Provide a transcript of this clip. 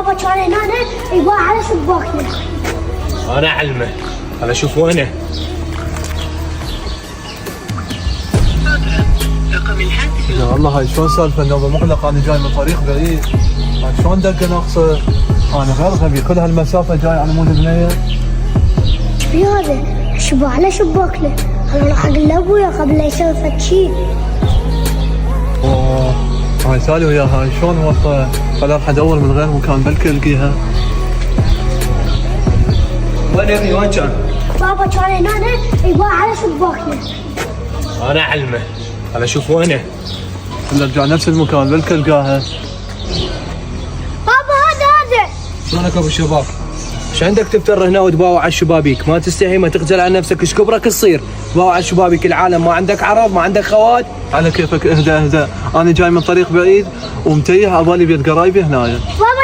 بابا كان هنا يباع على شباكنا. انا اعلمه. انا اشوف وينه. يا الله هاي شلون سالفه النوبه مغلقه، انا جاي من طريق بعيد، هاي شلون دق ناقصه؟ انا غير غبي كل هالمسافه جاي على مود بنيه. ايش في هذا؟ شباع على شباكنا. انا راح اقول لابويا قبل لا يسوي فد شي. اوه هاي سالي وياها هاي شلون وصل؟ خل اروح ادور من غير مكان بلكي القيها. وين يا ابني وين كان؟ بابا كان هنا يباع على شباكنا. انا اعلمه. انا اشوف وينه. نرجع نفس المكان بلكي القاها. بابا هذا شلونك ابو الشباب؟ ايش عندك تفتر هنا وتباوع على الشبابيك؟ ما تستحي، ما تخجل عن نفسك، ايش كبرك تصير؟ تباوع على الشبابيك العالم، ما عندك عرب، ما عندك خوات؟ على كيفك، اهدى اهدى، انا جاي من طريق بعيد ومتيه عبالي بيت قرايبي هنايا. بابا